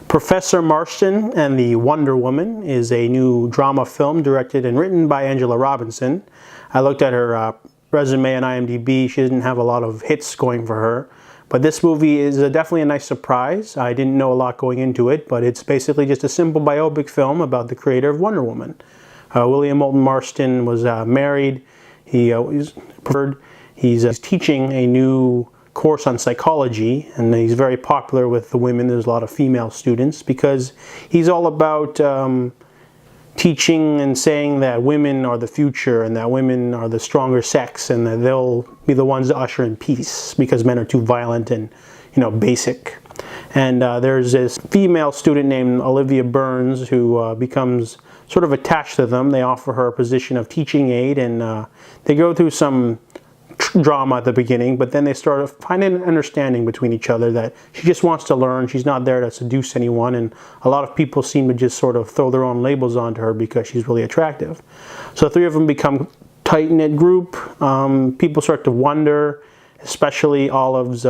Professor Marston and the Wonder Woman is a new drama film directed and written by Angela Robinson. I looked at her resume on IMDb. She didn't have a lot of hits going for her. But this movie is definitely a nice surprise. I didn't know a lot going into it, but it's basically just a simple biopic film about the creator of Wonder Woman. William Moulton Marston was married. He's teaching a new course on psychology, and he's very popular with the women. There's a lot of female students because he's all about teaching and saying that women are the future and that women are the stronger sex and that they'll be the ones to usher in peace because men are too violent and, basic. And there's this female student named Olivia Burns who becomes sort of attached to them. They offer her a position of teaching aide, and they go through some drama at the beginning, but then they start finding an understanding between each other that she just wants to learn. She's not there to seduce anyone, and a lot of people seem to just sort of throw their own labels onto her because she's really attractive. So the three of them become a tight-knit group. People start to wonder, especially Olive's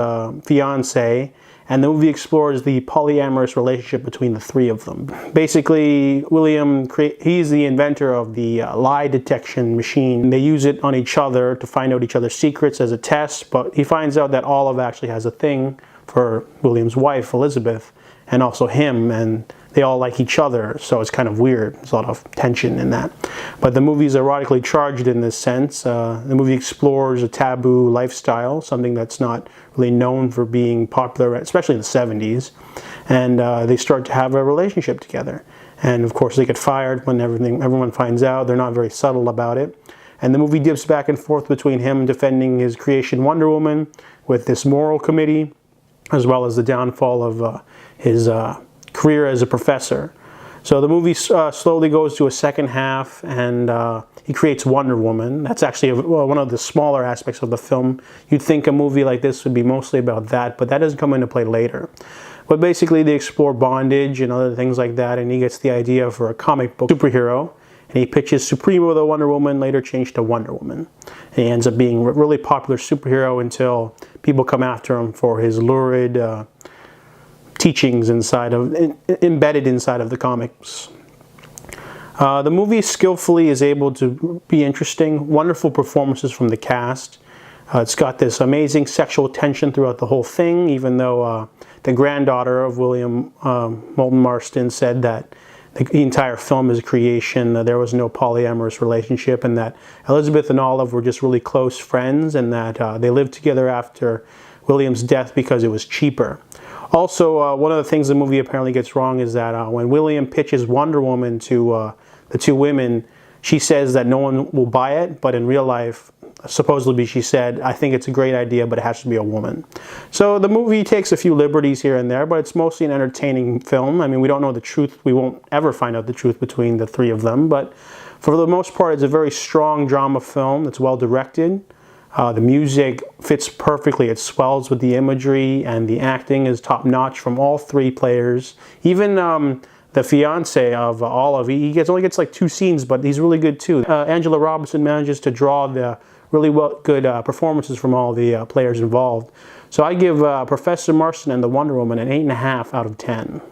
fiance, and the movie explores the polyamorous relationship between the three of them. Basically, William, he's the inventor of the lie detection machine. They use it on each other to find out each other's secrets as a test, but he finds out that Olive actually has a thing for William's wife, Elizabeth, and also him, and they all like each other, so it's kind of weird. There's a lot of tension in that. But the movie is erotically charged in this sense. The movie explores a taboo lifestyle, something that's not really known for being popular, especially in the 70s. And they start to have a relationship together. And of course they get fired when everyone finds out. They're not very subtle about it. And the movie dips back and forth between him defending his creation Wonder Woman with this moral committee, as well as the downfall of his career as a professor. So the movie slowly goes to a second half, and he creates Wonder Woman. That's actually one of the smaller aspects of the film. You'd think a movie like this would be mostly about that, but that doesn't come into play later. But basically they explore bondage and other things like that, and he gets the idea for a comic book superhero, and he pitches Supremo the Wonder Woman, later changed to Wonder Woman. And he ends up being a really popular superhero until people come after him for his lurid teachings embedded inside of the comics. The movie skillfully is able to be interesting. Wonderful performances from the cast. It's got this amazing sexual tension throughout the whole thing, even though the granddaughter of William Moulton Marston said that the entire film is a creation. There was no polyamorous relationship, and that Elizabeth and Olive were just really close friends, and that they lived together after William's death because it was cheaper. Also, one of the things the movie apparently gets wrong is that when William pitches Wonder Woman to the two women, she says that no one will buy it, but in real life, supposedly she said, I think it's a great idea, but it has to be a woman. So the movie takes a few liberties here and there, but it's mostly an entertaining film. I mean, we don't know the truth. We won't ever find out the truth between the three of them, but for the most part, it's a very strong drama film that's well directed. The music fits perfectly. It swells with the imagery, and the acting is top-notch from all three players. Even the fiance of Olive, he only gets like 2 scenes, but he's really good too. Angela Robinson manages to draw the really good performances from all the players involved. So I give Professor Marston and the Wonder Woman an 8.5 out of 10.